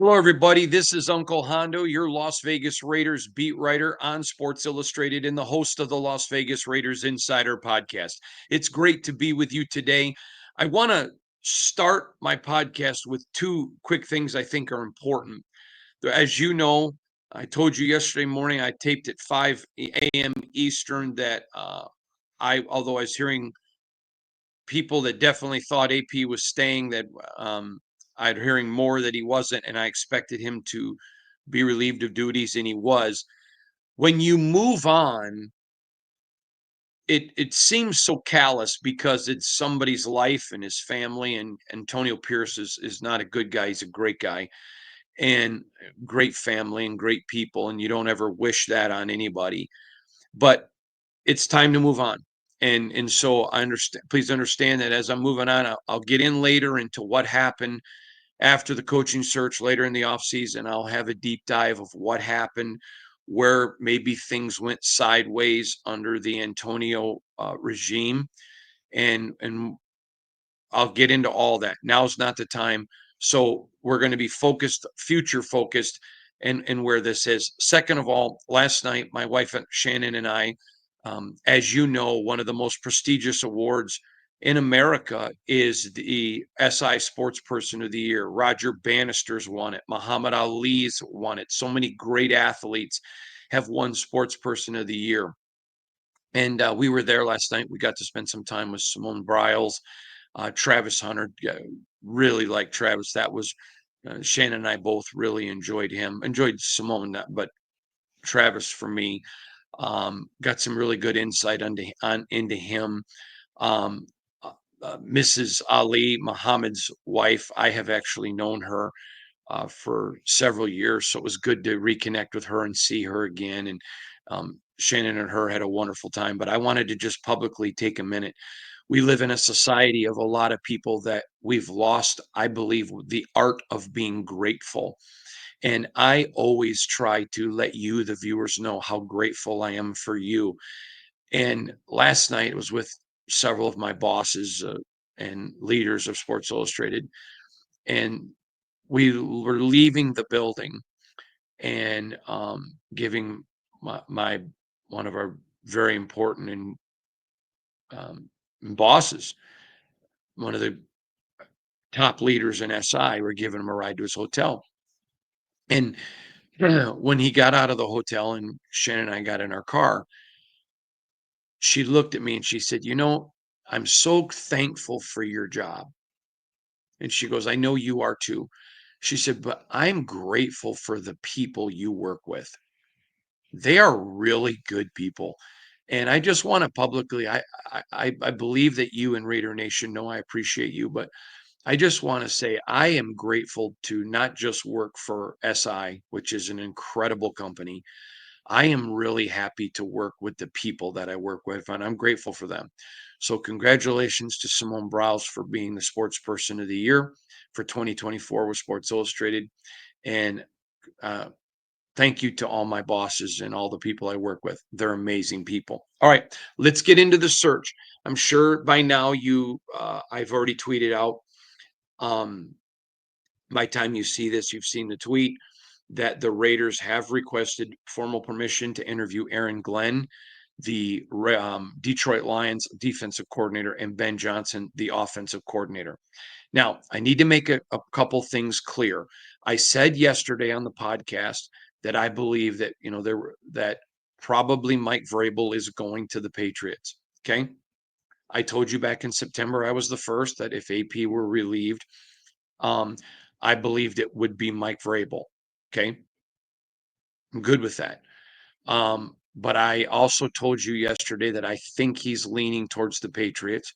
Hello, everybody. This is Uncle Hondo, your Las Vegas Raiders beat writer on Sports Illustrated and the host of the Las Vegas Raiders Insider podcast. It's great to be with you today. I want to start my podcast with two quick things I think are important. As you know, I told you yesterday morning I taped at 5 a.m. Eastern that although I was hearing people that definitely thought AP was staying, that I'd hearing more that he wasn't, and I expected him to be relieved of duties, and he was. When you move on, it seems so callous because it's somebody's life and his family, and Antonio Pierce is not a good guy. He's a great guy and great family and great people, and you don't ever wish that on anybody. But it's time to move on. And so I understand, please understand that as I'm moving on, I'll get in later into what happened after the coaching search later in the offseason. I'll have a deep dive of what happened, where maybe things went sideways under the Antonio regime. And I'll get into all that. Now's not the time. So we're going to be focused, future focused, and where this is. Second of all, last night, my wife Shannon and I, as you know, one of the most prestigious awards in America is the SI Sports Person of the Year. Roger Bannister's won it. Muhammad Ali's won it. So many great athletes have won Sports Person of the Year. And we were there last night. We got to spend some time with Simone Biles, Travis Hunter. Really like Travis. That was Shannon and I both really enjoyed him. Enjoyed Simone, but Travis for me got some really good insight into him. Um, Mrs. Ali, Muhammad's wife, I have actually known her for several years, so it was good to reconnect with her and see her again. And Shannon and her had a wonderful time. But I wanted to just publicly take a minute. We live in a society of a lot of people that we've lost, I believe, the art of being grateful. And I always try to let you, the viewers, know how grateful I am for you. And last night it was with several of my bosses and leaders of Sports Illustrated. And we were leaving the building and giving my one of our very important and bosses, one of the top leaders in SI, we're giving him a ride to his hotel. And when he got out of the hotel and Shannon and I got in our car, she looked at me and she said, I'm so thankful for your job. And she goes, I know you are too. She said, but I'm grateful for the people you work with. They are really good people. And I just want to publicly, I believe that you and Raider Nation know I appreciate you, but I just want to say I am grateful to not just work for SI, which is an incredible company. I am really happy to work with the people that I work with, and I'm grateful for them. So, congratulations to Simone Browse for being the Sports Person of the Year for 2024 with Sports Illustrated. And uh, thank you to all my bosses and all the people I work with. They're amazing people. All right, let's get into the search. I'm sure by now I've already tweeted out. Um, by the time you see this, you've seen the tweet that the Raiders have requested formal permission to interview Aaron Glenn, the Detroit Lions defensive coordinator, and Ben Johnson, the offensive coordinator. Now, I need to make a couple things clear. I said yesterday on the podcast that I believe that that probably Mike Vrabel is going to the Patriots. Okay. I told you back in September I was the first that if AP were relieved, um, I believed it would be Mike Vrabel. Okay. I'm good with that. But I also told you yesterday that I think he's leaning towards the Patriots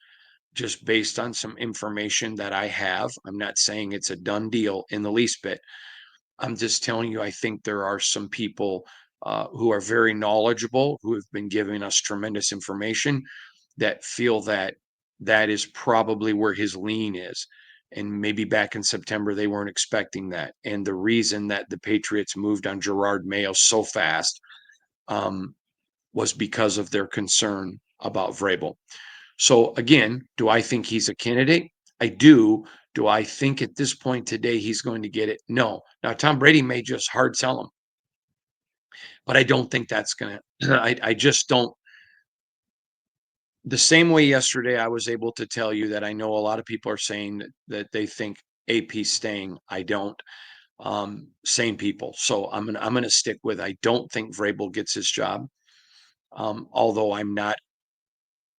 just based on some information that I have. I'm not saying it's a done deal in the least bit. I'm just telling you, I think there are some people who are very knowledgeable, who have been giving us tremendous information that feel that that is probably where his lean is. And maybe back in September, they weren't expecting that. And the reason that the Patriots moved on Gerard Mayo so fast um, was because of their concern about Vrabel. So again, do I think he's a candidate? I do. Do I think at this point today he's going to get it? No. Now, Tom Brady may just hard sell him, but I don't think that's gonna I just don't. The same way yesterday I was able to tell you that I know a lot of people are saying that they think AP's staying. I don't. Same people. So I'm gonna stick with I don't think Vrabel gets his job. Although I'm not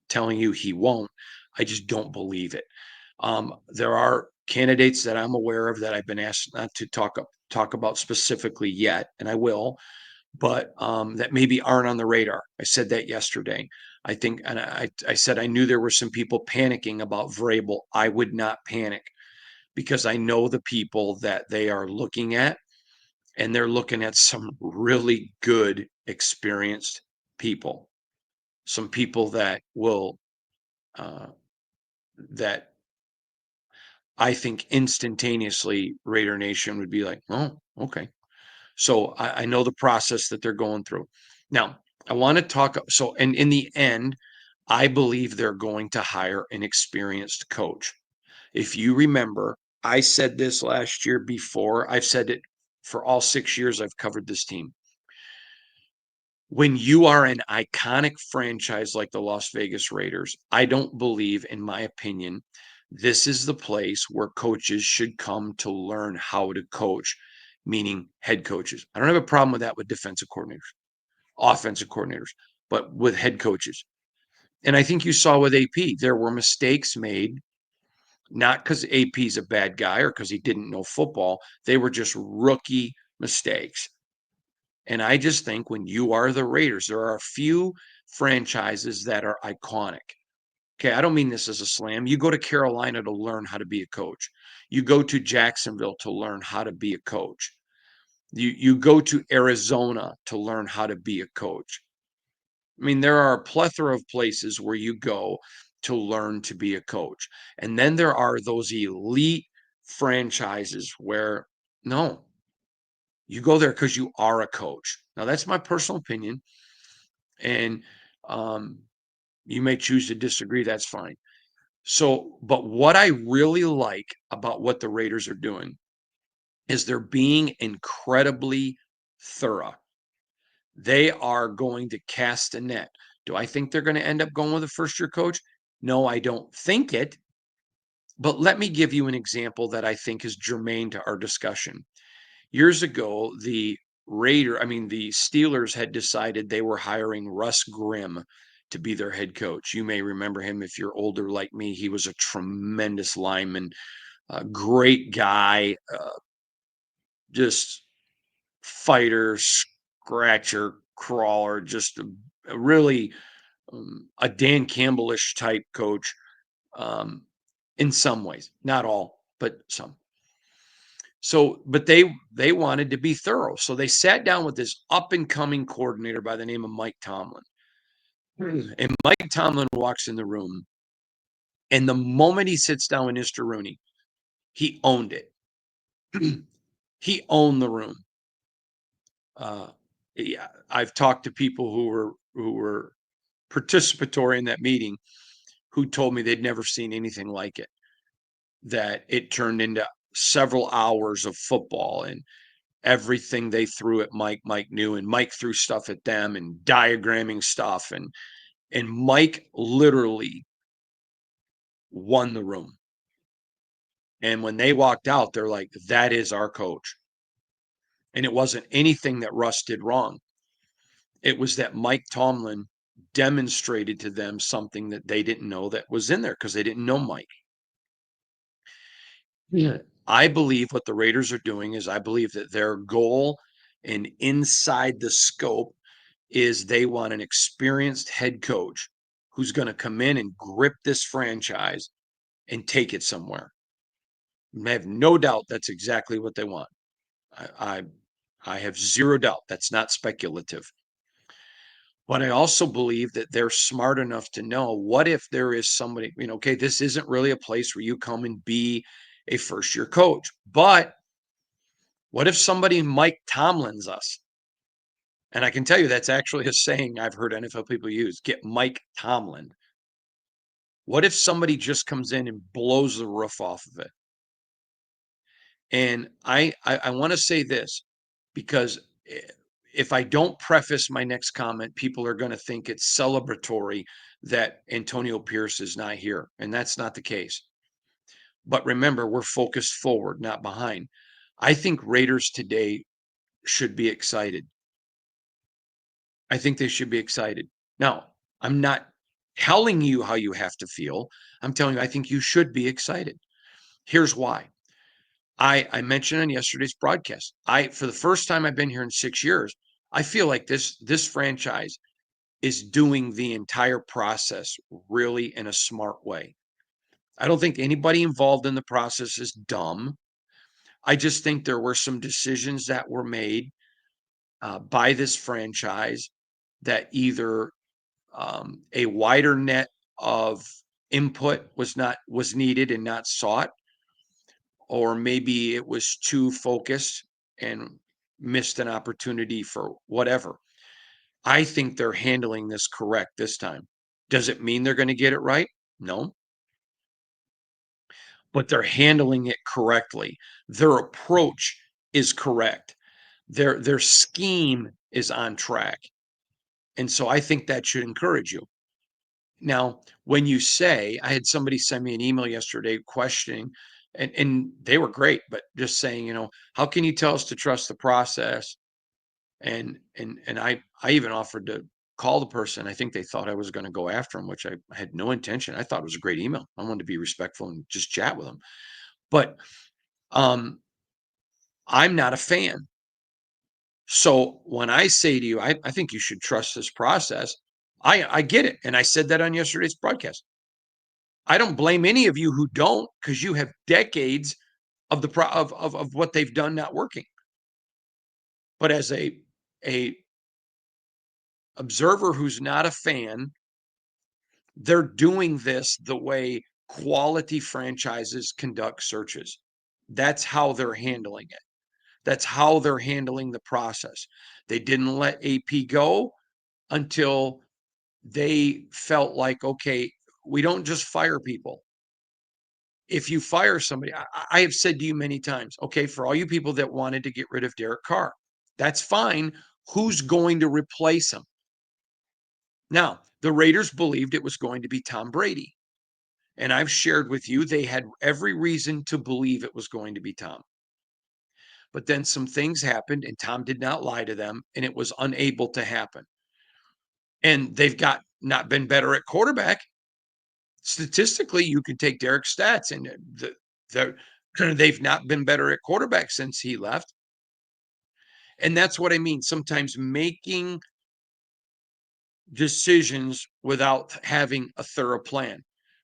telling you he won't. I just don't believe it. There are candidates that I'm aware of that I've been asked not to talk about specifically yet, and I will, but that maybe aren't on the radar. I said that yesterday. I think, and I said I knew there were some people panicking about Vrabel. I would not panic because I know the people that they are looking at, and they're looking at some really good, experienced people, some people that will uh, that I think instantaneously Raider Nation would be like, oh, okay. So I know the process that they're going through. Now, I want to talk. So, and in the end, I believe they're going to hire an experienced coach. If you remember, I said this last year before, I've said it for all 6 years I've covered this team. When you are an iconic franchise like the Las Vegas Raiders, I don't believe, in my opinion, this is the place where coaches should come to learn how to coach, meaning head coaches. I don't have a problem with that with defensive coordinators, offensive coordinators, but with head coaches. And I think you saw with AP, there were mistakes made, not because AP's a bad guy or because he didn't know football. They were just rookie mistakes. And I just think when you are the Raiders, there are a few franchises that are iconic. Okay, I don't mean this as a slam. You go to Carolina to learn how to be a coach. You go to Jacksonville to learn how to be a coach. You go to Arizona to learn how to be a coach. I mean, there are a plethora of places where you go to learn to be a coach. And then there are those elite franchises where no, you go there because you are a coach. Now, that's my personal opinion. And um, you may choose to disagree. That's fine. So, but what I really like about what the Raiders are doing is they're being incredibly thorough. They are going to cast a net. Do I think they're going to end up going with a first year coach? No, I don't think it. But let me give you an example that I think is germane to our discussion. Years ago, the Steelers had decided they were hiring Russ Grimm to be their head coach. You may remember him if you're older like me. He was a tremendous lineman, a great guy, just fighter, scratcher, crawler, just a really a Dan Campbellish type coach in some ways, not all, but some. So, but they wanted to be thorough. So they sat down with this up and coming coordinator by the name of Mike Tomlin. And Mike Tomlin walks in the room, and the moment he sits down with Mr. Rooney, he owned it. He owned the room. Uh, yeah, I've talked to people who were participatory in that meeting who told me they'd never seen anything like it. That it turned into several hours of football, and everything they threw at Mike knew, and Mike threw stuff at them and diagramming stuff, and Mike literally won the room. And when they walked out, they're like, that is our coach. And it wasn't anything that Russ did wrong. It was that Mike Tomlin demonstrated to them something that they didn't know that was in there because they didn't know Mike. Yeah. I believe what the Raiders are doing is I believe that their goal and inside the scope is they want an experienced head coach who's going to come in and grip this franchise and take it somewhere. I have no doubt that's exactly what they want. I, I, I have zero doubt that's not speculative. But I also believe that they're smart enough to know what if there is somebody, okay, this isn't really a place where you come and be a first year coach, but what if somebody Mike Tomlin's us? And I can tell you that's actually a saying I've heard NFL people use, get Mike Tomlin. What if somebody just comes in and blows the roof off of it? And I want to say this because if I don't preface my next comment, people are going to think it's celebratory that Antonio Pierce is not here. And that's not the case. But remember, we're focused forward, not behind. I think Raiders today should be excited. I think they should be excited. Now, I'm not telling you how you have to feel. I'm telling you, I think you should be excited. Here's why. I mentioned on yesterday's broadcast, for the first time I've been here in 6 years, I feel like this franchise is doing the entire process really in a smart way. I don't think anybody involved in the process is dumb. I just think there were some decisions that were made by this franchise that either a wider net of input was needed and not sought, or maybe it was too focused and missed an opportunity for whatever. I think they're handling this correct this time. Does it mean they're going to get it right? No, but they're handling it correctly. Their approach is correct. Their scheme is on track. And so I think that should encourage you. Now, when you say, I had somebody send me an email yesterday questioning, and they were great, but just saying, how can you tell us to trust the process? And I even offered to call the person. I think they thought I was going to go after him, which I had no intention. I thought it was a great email. I wanted to be respectful and just chat with them. But um, I'm not a fan. So when I say to you, I think you should trust this process, I get it. And I said that on yesterday's broadcast. I don't blame any of you who don't, because you have decades of the of what they've done not working. But as a observer who's not a fan, they're doing this the way quality franchises conduct searches. That's how they're handling it. That's how they're handling the process. They didn't let AP go until they felt like, okay, we don't just fire people. If you fire somebody, I have said to you many times, okay, for all you people that wanted to get rid of Derek Carr, that's fine. Who's going to replace him? Now, the Raiders believed it was going to be Tom Brady. And I've shared with you, they had every reason to believe it was going to be Tom. But then some things happened, and Tom did not lie to them, and it was unable to happen. And they've not been better at quarterback. Statistically, you can take Derek's stats, and they've not been better at quarterback since he left. And that's what I mean. Sometimes making decisions without having a thorough plan.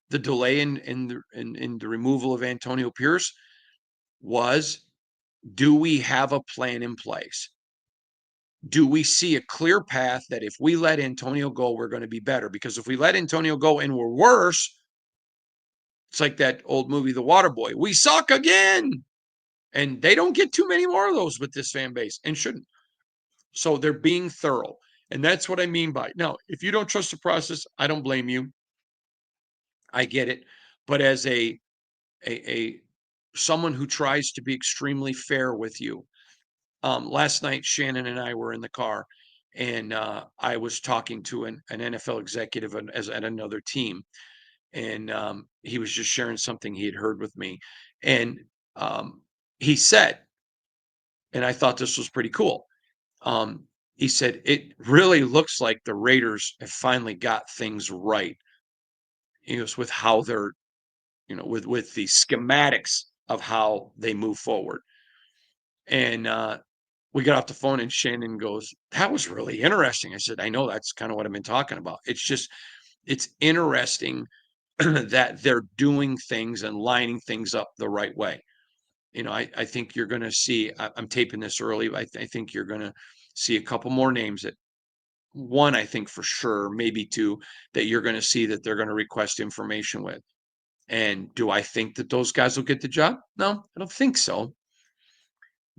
The delay in the removal of Antonio Pierce was, do we have a plan in place? Do we see a clear path that if we let Antonio go, we're going to be better? Because if we let Antonio go and we're worse, it's like that old movie, The Waterboy. We suck again. And they don't get too many more of those with this fan base, and shouldn't. So they're being thorough. And that's what I mean by, now, if you don't trust the process, I don't blame you. I get it. But as a someone who tries to be extremely fair with you, last night Shannon and I were in the car, and I was talking to an NFL executive at another team, and he was just sharing something he had heard with me, and he said, and I thought this was pretty cool. He said, it really looks like the Raiders have finally got things right. He goes, with how they're, with the schematics of how they move forward. And we got off the phone, and Shannon goes, that was really interesting. I said, I know, that's kind of what I've been talking about. It's interesting that they're doing things and lining things up the right way. I think you're going to see, I'm taping this early. I think you're going to see a couple more names, that one, I think for sure, maybe two, that you're going to see that they're going to request information with. And do I think that those guys will get the job? No, I don't think so.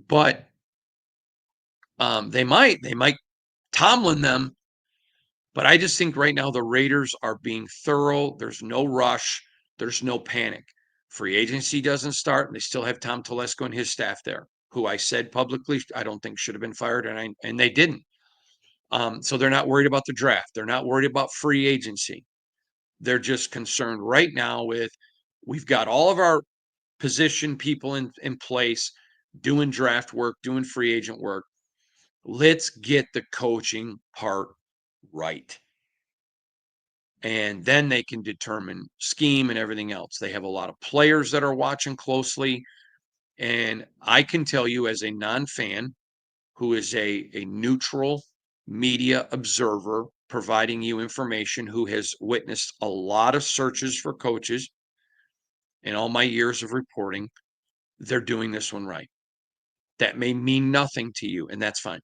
But they might Tomlin them. But I just think right now the Raiders are being thorough. There's no rush. There's no panic. Free agency doesn't start, and they still have Tom Telesco and his staff there, who I said publicly I don't think should have been fired, and they didn't. So they're not worried about the draft. They're not worried about free agency. They're just concerned right now with we've got all of our position people in place, doing draft work, doing free agent work. Let's get the coaching part right. And then they can determine scheme and everything else. They have a lot of players that are watching closely. And I can tell you, as a non fan who is a neutral media observer, providing you information, who has witnessed a lot of searches for coaches in all my years of reporting, they're doing this one right. That may mean nothing to you, and that's fine.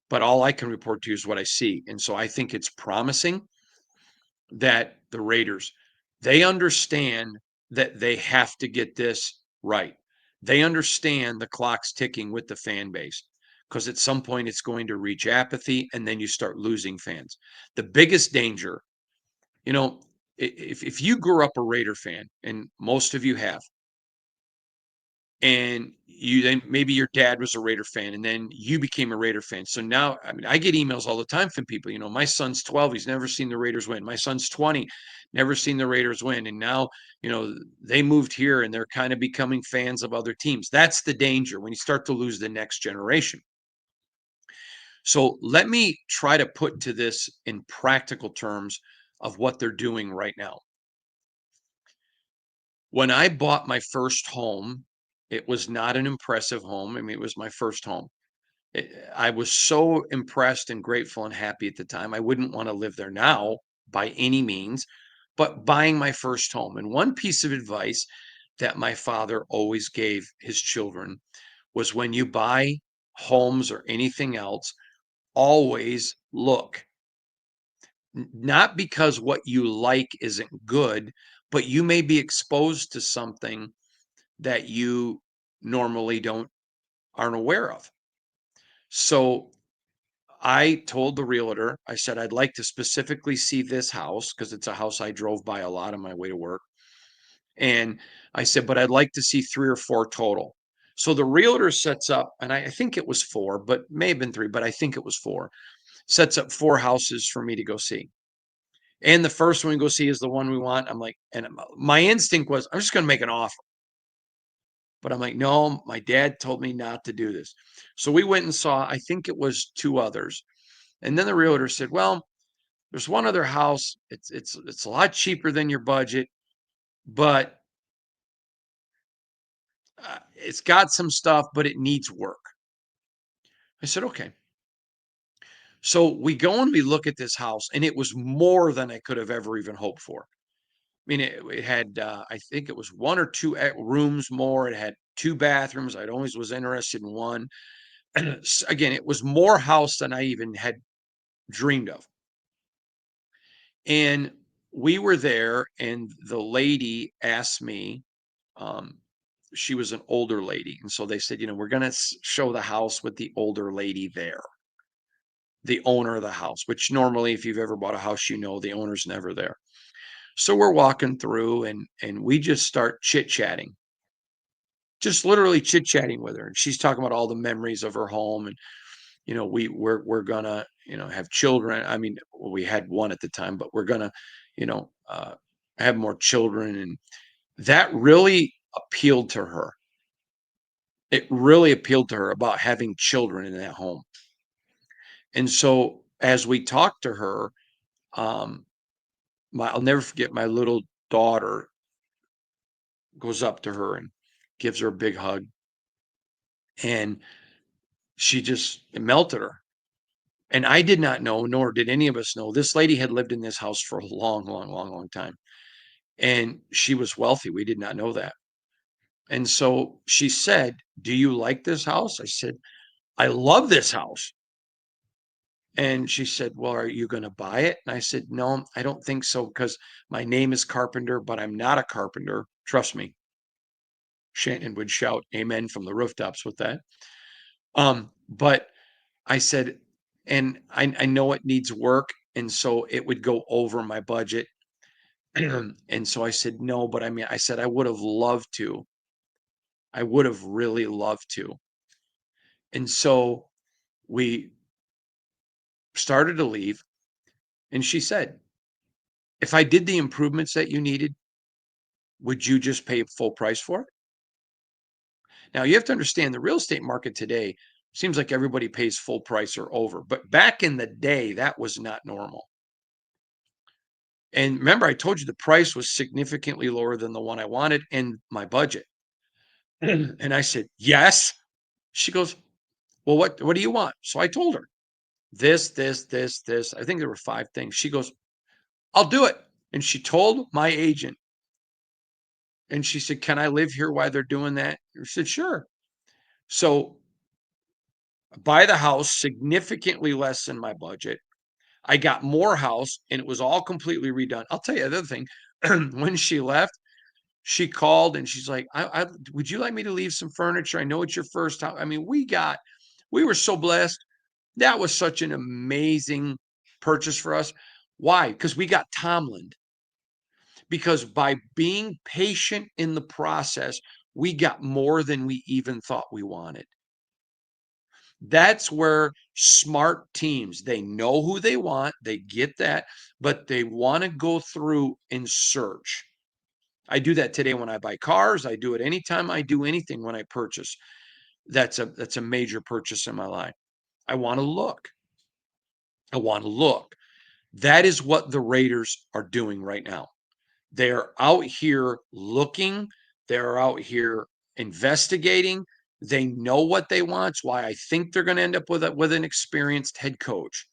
But all I can report to you is what I see. And so I think it's promising that the Raiders, they understand that they have to get this right. They understand the clock's ticking with the fan base because at some point it's going to reach apathy and then you start losing fans. The biggest danger, you know, if you grew up a Raider fan, and most of you have, and you then maybe your dad was a Raider fan and then you became a Raider fan. So now, I mean, I get emails all the time from people, my son's 12, he's never seen the Raiders win. My son's 20, never seen the Raiders win. And now, they moved here and they're kind of becoming fans of other teams. That's the danger when you start to lose the next generation. So let me try to put to this in practical terms of what they're doing right now. When I bought my first home, it was not an impressive home. I mean, it was my first home. I was so impressed and grateful and happy at the time. I wouldn't want to live there now by any means, but buying my first home. And one piece of advice that my father always gave his children was when you buy homes or anything else, always look. Not because what you like isn't good, but you may be exposed to something that you normally aren't aware of. So I told the realtor, I said, I'd like to specifically see this house because it's a house I drove by a lot on my way to work. And I said, but I'd like to see 3 or 4 total. So the realtor sets up, and I think it was 4, but may have been 3, but I think it was 4, sets up 4 houses for me to go see. And the first one we go see is the one we want. I'm like, and my instinct was, I'm just going to make an offer. But I'm like, no, my dad told me not to do this. So we went and saw, I think it was 2 others. And then the realtor said, well, there's one other house. It's a lot cheaper than your budget, but it's got some stuff, but it needs work. I said, okay. So we go and we look at this house, and it was more than I could have ever even hoped for. I mean, it had, I think it was 1 or 2 rooms more. It had 2 bathrooms. I'd always was interested in one. Again, it was more house than I even had dreamed of. And we were there, and the lady asked me, um, she was an older lady. And so they said, we're going to show the house with the older lady there, the owner of the house, which normally, if you've ever bought a house, the owner's never there. So we're walking through and we just start chit-chatting, just literally chit-chatting with her. And she's talking about all the memories of her home. And, we're gonna, have children. I mean, we had one at the time, but we're gonna, have more children. And that really appealed to her. It really appealed to her about having children in that home. And so as we talked to her, um, I'll never forget, my little daughter goes up to her and gives her a big hug. And it melted her. And I did not know, nor did any of us know, this lady had lived in this house for a long, long, long, long time. And she was wealthy. We did not know that. And so she said, do you like this house? I said, I love this house. And she said, well, are you going to buy it? And I said, no, I don't think so, because my name is Carpenter, but I'm not a carpenter. Trust me. Shannon would shout amen from the rooftops with that. But I said, and I know it needs work. And so it would go over my budget. And so I said, no, but I mean, I said, I would have loved to. I would have really loved to. And so we started to leave. And she said, if I did the improvements that you needed, would you just pay full price for it? Now, you have to understand the real estate market today seems like everybody pays full price or over. But back in the day, that was not normal. And remember, I told you the price was significantly lower than the one I wanted and my budget. And I said, yes. She goes, well, what do you want? So I told her this. I think there were 5 things. She goes, I'll do it. And she told my agent, and she said, can I live here while they're doing that? I said, sure. So buy the house significantly less than my budget. I got more house and it was all completely redone. I'll tell you the other thing. When she left, she called and she's like, I would you like me to leave some furniture? I know it's your first time. I mean, we were so blessed. That was such an amazing purchase for us. Why? Because we got Tomlin. Because by being patient in the process, we got more than we even thought we wanted. That's where smart teams, they know who they want, they get that, but they want to go through and search. I do that today when I buy cars. I do it anytime I do anything when I purchase. That's a major purchase in my life. I want to look. I want to look. That is what the Raiders are doing right now. They're out here looking, they're out here investigating. They know what they want. It's why I think they're going to end up with an experienced head coach.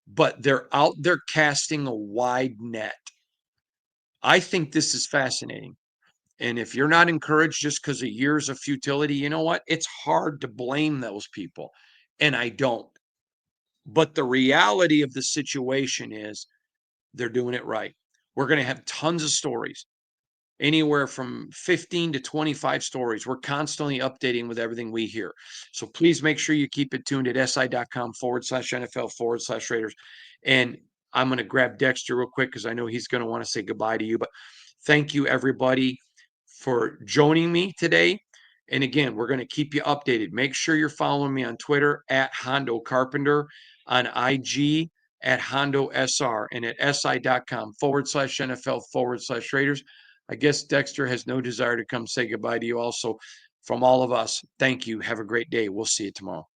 But they're out there casting a wide net. I think this is fascinating. And if you're not encouraged just because of years of futility, you know what? It's hard to blame those people. And I don't. But the reality of the situation is they're doing it right. We're going to have tons of stories, anywhere from 15 to 25 stories. We're constantly updating with everything we hear. So please make sure you keep it tuned at si.com/NFL/Raiders. And I'm going to grab Dexter real quick because I know he's going to want to say goodbye to you. But thank you, everybody, for joining me today. And again, we're going to keep you updated. Make sure you're following me on Twitter at Hondo Carpenter, on IG at Hondo SR, and at si.com/NFL/Raiders. I guess Dexter has no desire to come say goodbye to you also. From all of us, thank you. Have a great day. We'll see you tomorrow.